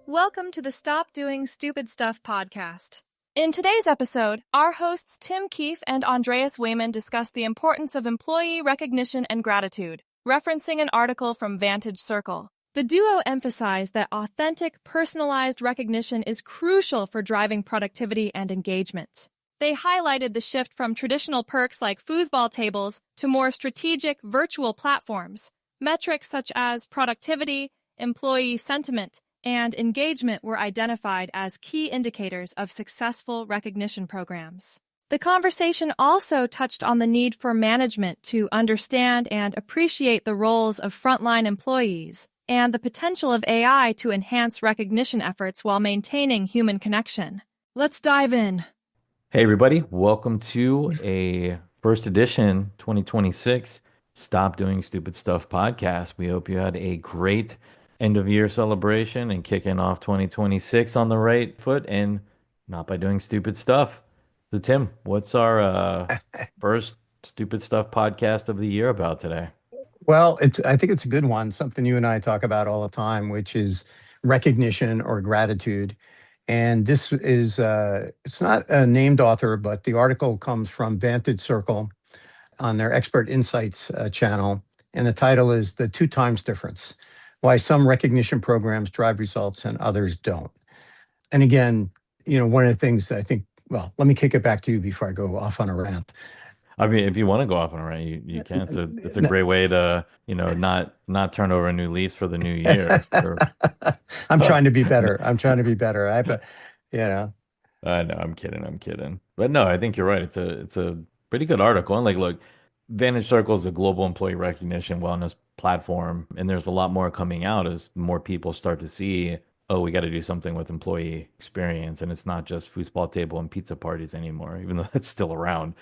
Welcome to the Stop Doing Stupid Stuff podcast. In today's episode, our hosts Tim Keefe and Andreas Wieman discuss the importance of employee recognition and gratitude, referencing an article from Vantage Circle. The duo emphasized that authentic, personalized recognition is crucial for driving productivity and engagement. They highlighted the shift from traditional perks like foosball tables to more strategic virtual platforms. Metrics such as productivity, employee sentiment, and engagement were identified as key indicators of successful recognition programs. The conversation also touched on the need for management to understand and appreciate the roles of frontline employees and the potential of AI to enhance recognition efforts while maintaining human connection. Let's dive in. Hey everybody, welcome to a first edition 2026 Stop Doing Stupid Stuff podcast. We hope you had a great end of year celebration and kicking off 2026 on the right foot and not by doing stupid stuff. So Tim, what's our first stupid stuff podcast of the year about today? Well, I think it's a good one, something you and I talk about all the time, which is recognition or gratitude. And this is it's not a named author, but the article comes from Vantage Circle on their Expert Insights channel. And the title is The Two Times Difference: Why Some Recognition Programs Drive Results and Others Don't. And again, one of the things I think, well, let me kick it back to you before I go off on a rant. I mean, if you want to go off on a rant, you can. It's a great way to, not turn over a new leaf for the new year. I'm trying to be better. I'm trying to be better. I know, I'm kidding. But no, I think you're right. It's a pretty good article. And look, Vantage Circle is a global employee recognition wellness platform, and there's a lot more coming out as more people start to see, oh, we got to do something with employee experience, and it's not just foosball table and pizza parties anymore, even though that's still around.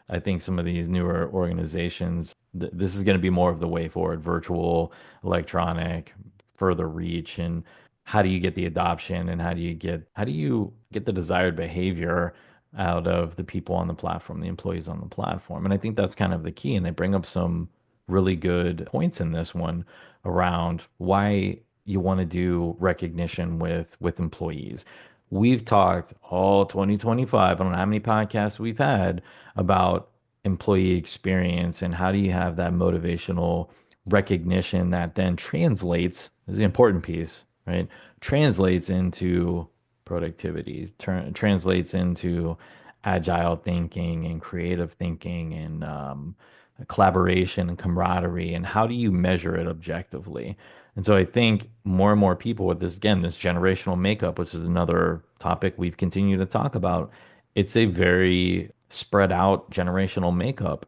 I think some of these newer organizations, this is going to be more of the way forward: virtual, electronic, further reach, and how do you get the adoption, and how do you get the desired behavior out of the people on the platform, the employees on the platform. And I think that's kind of the key. And they bring up some really good points in this one around why you want to do recognition with employees. We've talked all 2025, I don't know how many podcasts we've had about employee experience and how do you have that motivational recognition that then translates, is the important piece, right? Translates into productivity, translates into agile thinking and creative thinking and collaboration and camaraderie. And how do you measure it objectively? And so I think more and more people with this, again, this generational makeup, which is another topic we've continued to talk about, it's a very spread out generational makeup.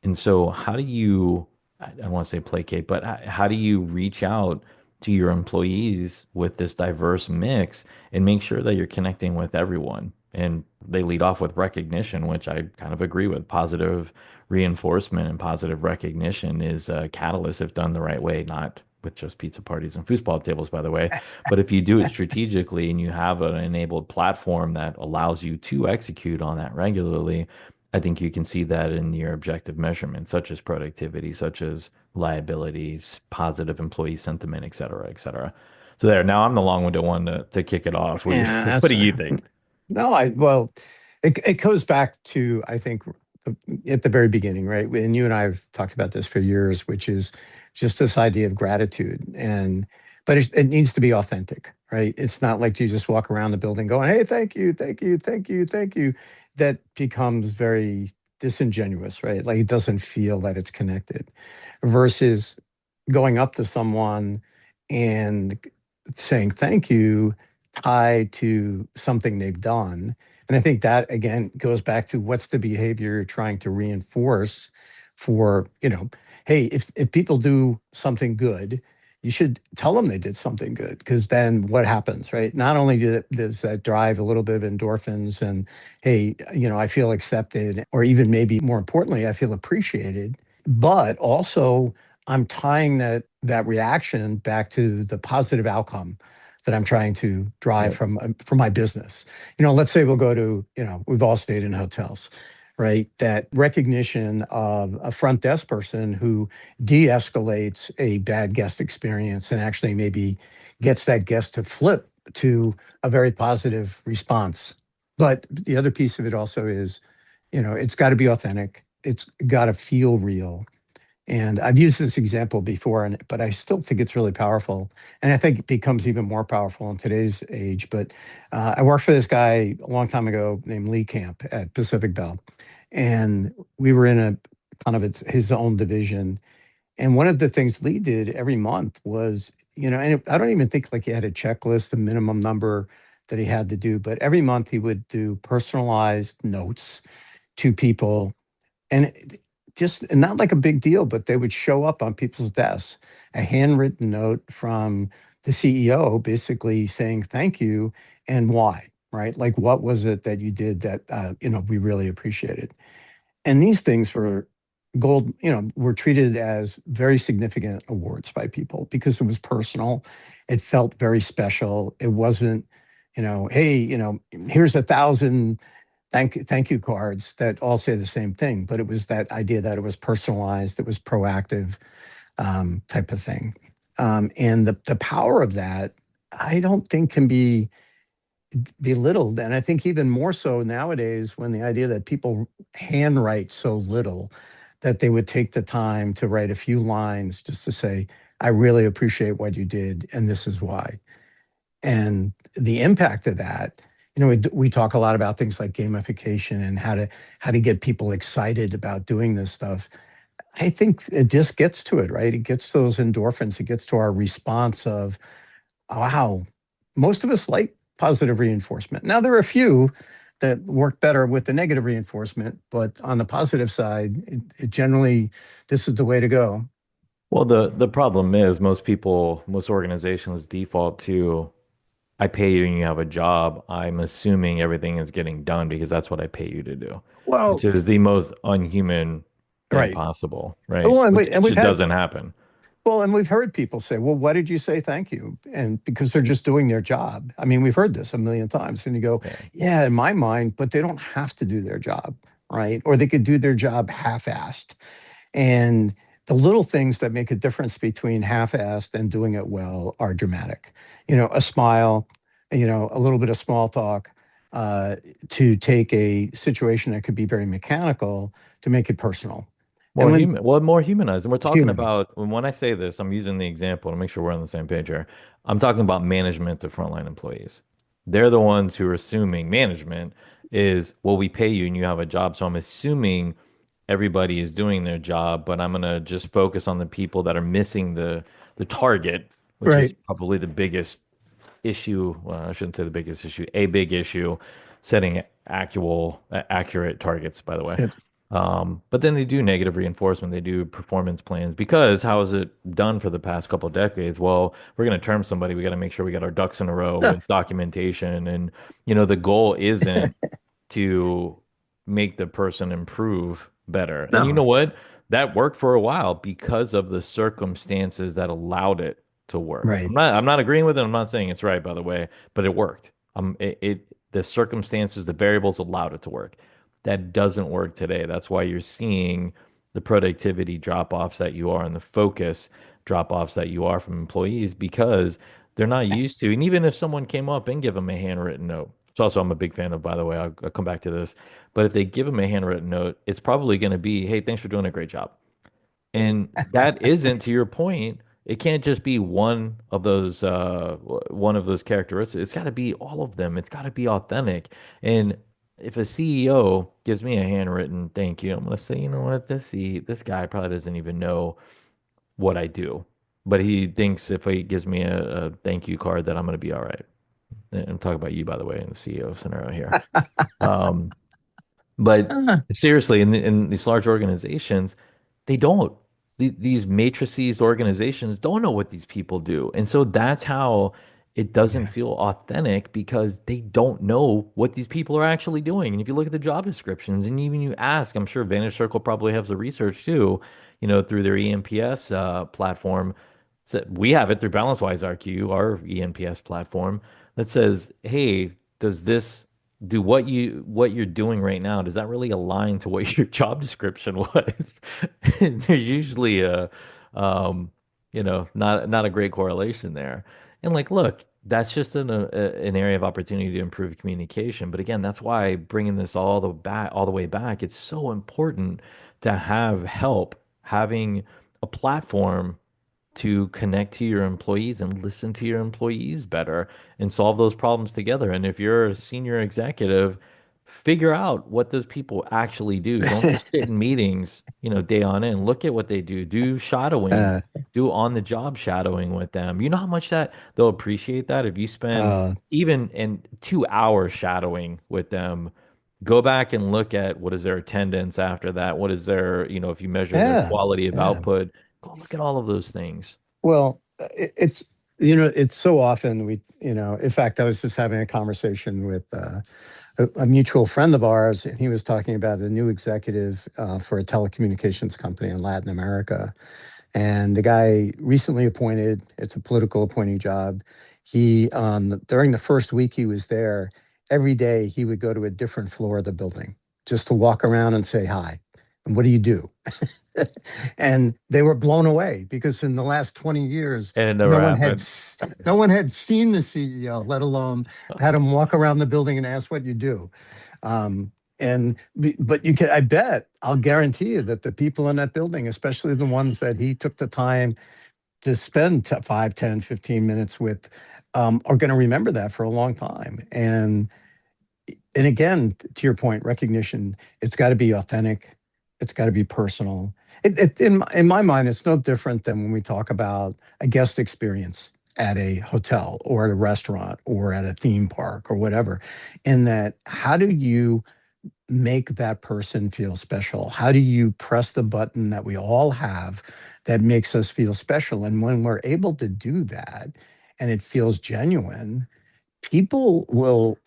And so how do you, I don't want to say placate, but how do you reach out to your employees with this diverse mix and make sure that you're connecting with everyone? And they lead off with recognition, which I kind of agree with. Positive reinforcement and positive recognition is a catalyst if done the right way, not with just pizza parties and foosball tables, by the way. But if you do it strategically and you have an enabled platform that allows you to execute on that regularly, I think you can see that in your objective measurements, such as productivity, such as liability, positive employee sentiment, et cetera, et cetera. So there, now I'm the long-winded one to kick it off. Yeah, What do you think? No, it goes back to, I think, at the very beginning, right? And you and I have talked about this for years, which is just this idea of gratitude. But it needs to be authentic, right? It's not like you just walk around the building going, hey, thank you, thank you, thank you, thank you. That becomes very disingenuous, right? Like it doesn't feel that it's connected versus going up to someone and saying thank you tied to something they've done. And I think that again goes back to what's the behavior you're trying to reinforce for, hey, if people do something good, you should tell them they did something good, because then what happens, right? Not only does that drive a little bit of endorphins and, hey, I feel accepted, or even maybe more importantly, I feel appreciated, but also I'm tying that reaction back to the positive outcome that I'm trying to drive from my business. Let's say we'll go to, we've all stayed in hotels, right? That recognition of a front desk person who de-escalates a bad guest experience and actually maybe gets that guest to flip to a very positive response. But the other piece of it also is, it's got to be authentic. It's got to feel real. And I've used this example before, but I still think it's really powerful. And I think it becomes even more powerful in today's age. But I worked for this guy a long time ago named Lee Camp at Pacific Bell. And we were in a kind of his own division. And one of the things Lee did every month was, and I don't even think like he had a checklist, a minimum number that he had to do, but every month he would do personalized notes to people, and just and not like a big deal, but they would show up on people's desks, a handwritten note from the CEO basically saying thank you and why, right? Like what was it that you did that we really appreciated. And these things were gold, were treated as very significant awards by people because it was personal. It felt very special. It wasn't, hey, here's 1,000 thank you cards that all say the same thing, but it was that idea that it was personalized, it was proactive, type of thing. And the power of that, I don't think can be belittled. And I think even more so nowadays, when the idea that people handwrite so little, that they would take the time to write a few lines just to say, I really appreciate what you did, and this is why. And the impact of that, we talk a lot about things like gamification and how to get people excited about doing this stuff. I think it just gets to it, right? It gets those endorphins. It gets to our response of, wow, most of us like positive reinforcement. Now, there are a few that work better with the negative reinforcement, but on the positive side, it generally, this is the way to go. Well, the problem is most people, most organizations default to I pay you and you have a job. I'm assuming everything is getting done because that's what I pay you to do, which Well, is the most unhuman thing right. possible, right? Well, Which and we've just had doesn't happen. Well, and we've heard people say, well, why did you say thank you? And because they're just doing their job. I mean, we've heard this a million times. And you go, Yeah. yeah, in my mind, but they don't have to do their job, right? Or they could do their job half-assed. And the little things that make a difference between half-assed and doing it well are dramatic. A smile, a little bit of small talk, uh, to take a situation that could be very mechanical to make it personal. And More when human, well, more humanized. And we're talking human, about when I say this, I'm using the example to make sure we're on the same page here. I'm talking about management to frontline employees. They're the ones who are assuming management is, well, we pay you and you have a job. So I'm assuming everybody is doing their job, but I'm gonna just focus on the people that are missing the target, which is right? probably the biggest issue. Well, I shouldn't say the biggest issue, a big issue, setting accurate targets, by the way. It, But then they do negative reinforcement. They do performance plans because how is it done for the past couple of decades? Well, we're going to term somebody. We got to make sure we got our ducks in a row with documentation. And, the goal isn't to make the person improve better. And you know no, what? That worked for a while because of the circumstances that allowed it to work. right. I'm not agreeing with it. I'm not saying it's right, by the way, but it worked. The circumstances, the variables allowed it to work. That doesn't work today. That's why you're seeing the productivity drop-offs that you are and the focus drop-offs that you are from employees because they're not used to. And even if someone came up and give them a handwritten note, which also I'm a big fan of, by the way, I'll come back to this. But if they give them a handwritten note, it's probably going to be, hey, thanks for doing a great job. And that isn't, to your point, it can't just be one of those characteristics. It's got to be all of them. It's got to be authentic. And if a CEO gives me a handwritten thank you, I'm gonna say, you know what, this guy probably doesn't even know what I do, but he thinks if he gives me a thank you card that I'm gonna be all right. And I'm talking about you, by the way, in the CEO scenario here. Um, but Ah, seriously, in these large organizations, they don't. These matrices organizations don't know what these people do. And so that's how it doesn't yeah, feel authentic because they don't know what these people are actually doing. And if you look at the job descriptions and even you ask, I'm sure Vantage Circle probably has the research too, through their ENPS platform. So we have it through BalanceWise RQ, our ENPS platform, that says, hey, does this do what you're doing right now, does that really align to what your job description was? There's usually a not a great correlation there. And like, look, that's just an area of opportunity to improve communication. But again, that's why bringing this all the way back, it's so important to have help, having a platform to connect to your employees and listen to your employees better and solve those problems together. And if you're a senior executive, figure out what those people actually do. Don't just sit in meetings, day on end. Look at what they do. Do shadowing, uh, do on the job shadowing with them. You know how much that they'll appreciate that if you spend uh, even in 2 hours shadowing with them. Go back and look at what is their attendance after that. What is their, if you measure their yeah, quality of yeah. output, go look at all of those things. Well, it's it's so often in fact, I was just having a conversation with a mutual friend of ours, and he was talking about a new executive for a telecommunications company in Latin America. And the guy recently appointed, it's a political appointing job. He, during the first week he was there, every day he would go to a different floor of the building just to walk around and say hi. And what do you do? And they were blown away because in the last 20 years, And it no never one had happened. s- no one had seen the CEO, let alone had him walk around the building and ask what you do. Um, but I bet, I'll guarantee you that the people in that building, especially the ones that he took the time to spend 5, 10, 15 minutes with, are going to remember that for a long time. And again, to your point, recognition, it's got to be authentic. It's got to be personal. In my mind, it's no different than when we talk about a guest experience at a hotel or at a restaurant or at a theme park or whatever. In that, how do you make that person feel special? How do you press the button that we all have that makes us feel special? And when we're able to do that and it feels genuine, people will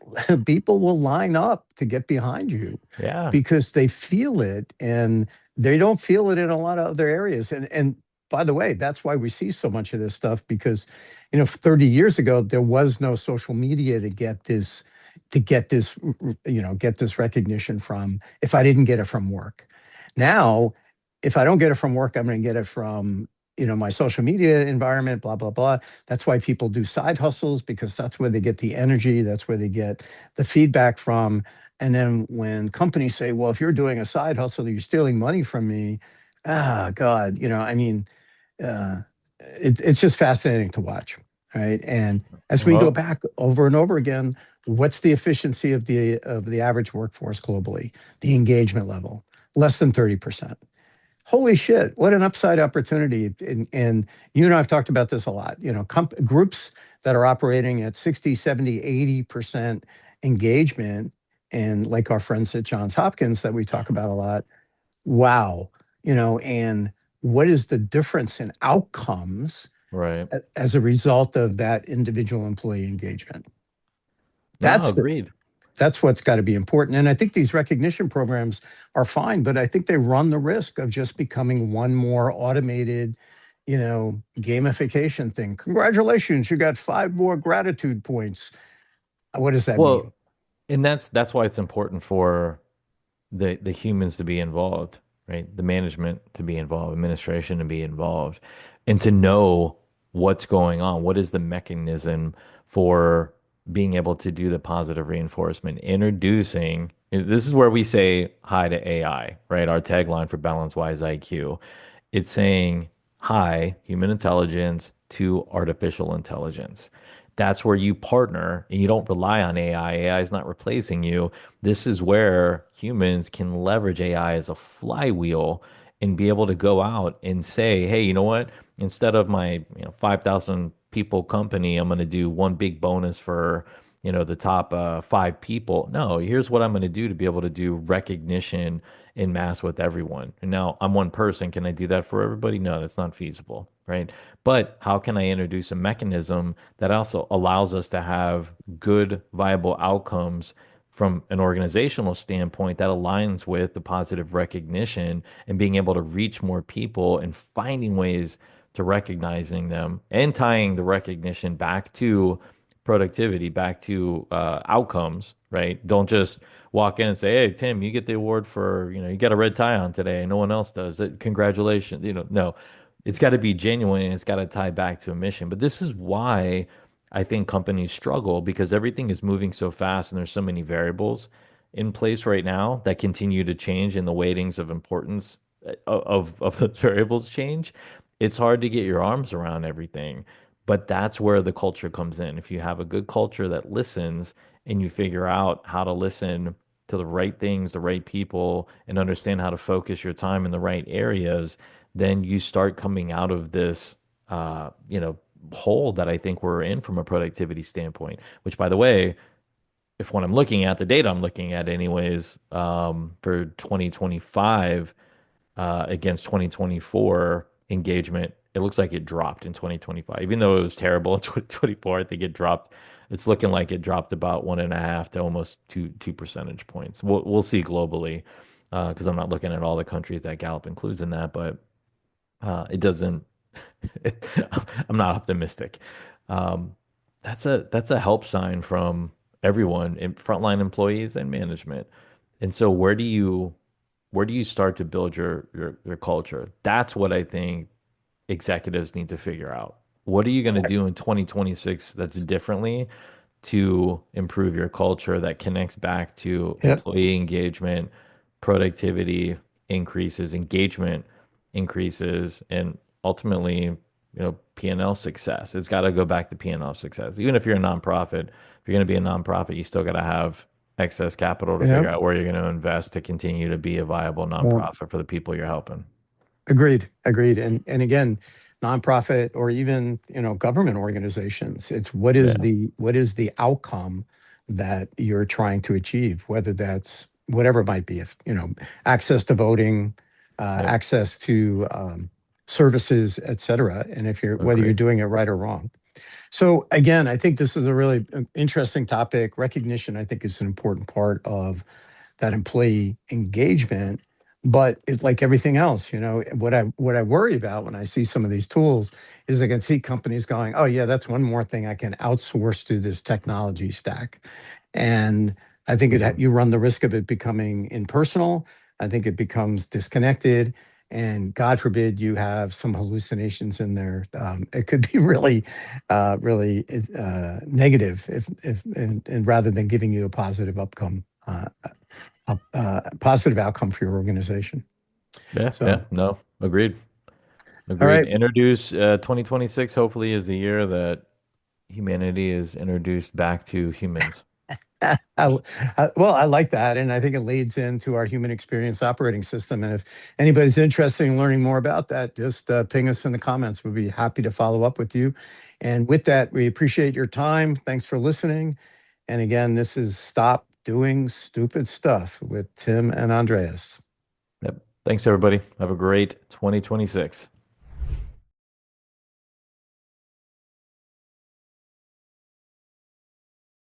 people will line up to get behind you Yeah. because they feel it, and they don't feel it in a lot of other areas. And by the way, that's why we see so much of this stuff, because 30 years ago there was no social media to get this recognition from. If I didn't get it from work, now if I don't get it from work, I'm going to get it from my social media environment, blah blah blah. That's why people do side hustles, because that's where they get the energy, that's where they get the feedback from. And then when companies say, well, if you're doing a side hustle, you're stealing money from me. Ah, God, I mean, uh, it's just fascinating to watch, right? And as we go Well, back over and over again, what's the efficiency of the average workforce globally? The engagement level, less than 30%. Holy shit, what an upside opportunity. And you and I have talked about this a lot. Groups that are operating at 60, 70, 80% engagement, and like our friends at Johns Hopkins that we talk about a lot. Wow. And what is the difference in outcomes right. as a result of that individual employee engagement? No, That's the, agreed. that's what's got to be important. And I think these recognition programs are fine, but I think they run the risk of just becoming one more automated, gamification thing. Congratulations, you got 5 more gratitude points. What does that mean? Well, and that's why it's important for the humans to be involved, right? The management to be involved, administration to be involved, and to know what's going on. What is the mechanism for being able to do the positive reinforcement? Introducing, this is where we say hi to AI, right? Our tagline for Balance Wise IQ. It's saying hi, human intelligence to artificial intelligence. That's where you partner and you don't rely on AI. AI is not replacing you. This is where humans can leverage AI as a flywheel and be able to go out and say, hey, you know what? Instead of my 5,000 people company, I'm going to do one big bonus for the top 5 people. No, here's what I'm going to do to be able to do recognition in mass with everyone. And now I'm one person. Can I do that for everybody? No, that's not feasible, right? But how can I introduce a mechanism that also allows us to have good, viable outcomes from an organizational standpoint that aligns with the positive recognition and being able to reach more people and finding ways to recognizing them and tying the recognition back to productivity, back to outcomes, right? Don't just walk in and say, "Hey, Tim, you get the award for, you got a red tie on today, and no one else does. Congratulations." No, it's got to be genuine and it's got to tie back to a mission. But this is why I think companies struggle because everything is moving so fast and there's so many variables in place right now that continue to change and the weightings of importance of the variables change. It's hard to get your arms around everything, but that's where the culture comes in. If you have a good culture that listens and you figure out how to listen to the right things, the right people, and understand how to focus your time in the right areas, then you start coming out of this, hole that I think we're in from a productivity standpoint. Which, by the way, if when I'm looking at the data I'm looking at, anyways, for 2025 against 2024 engagement, it looks like it dropped in 2025. Even though it was terrible in 2024, I think it dropped. It's looking like it dropped about 1.5 to almost two percentage points. We'll see globally because I'm not looking at all the countries that Gallup includes in that, but it doesn't. I'm not optimistic. Um, that's a help sign from everyone, frontline employees and management. And so where do you start to build your culture? That's what I think executives need to figure out. What are you going to do in 2026 that's differently to improve your culture that connects back to Yep. employee engagement, productivity increases, engagement increases, and ultimately, P&L success. It's got to go back to P&L success. Even if you're a nonprofit, if you're going to be a nonprofit, you still got to have excess capital to figure Yep. out where you're going to invest to continue to be a viable Well, nonprofit for the people you're helping. agreed. Agreed. And again, nonprofit or even, government organizations, it's Yeah. what is the outcome that you're trying to achieve, whether that's whatever it might be, if, access to voting, Yep. access to services, et cetera. And if you're whether you're Agreed. doing it right or wrong. So again, I think this is a really interesting topic. Recognition, I think, is an important part of that employee engagement. But it's like everything else, what I worry about when I see some of these tools is I can see companies going, oh yeah, that's one more thing I can outsource to this technology stack. And I think Yeah. you run the risk of it becoming impersonal. I think it becomes disconnected. And God forbid you have some hallucinations in there. It could be really, really negative if and rather than giving you a positive outcome, a positive outcome for your organization. Yeah. So, Yeah. No, agreed. all Agreed. right. Introduce 2026 hopefully is the year that humanity is introduced back to humans. Well, I like that. And I think it leads into our human experience operating system. And if anybody's interested in learning more about that, just ping us in the comments. We'll be happy to follow up with you. And with that, we appreciate your time. Thanks for listening. And again, this is Stop Doing Stupid Stuff with Tim and Andreas. Yep. Thanks, everybody. Have a great 2026.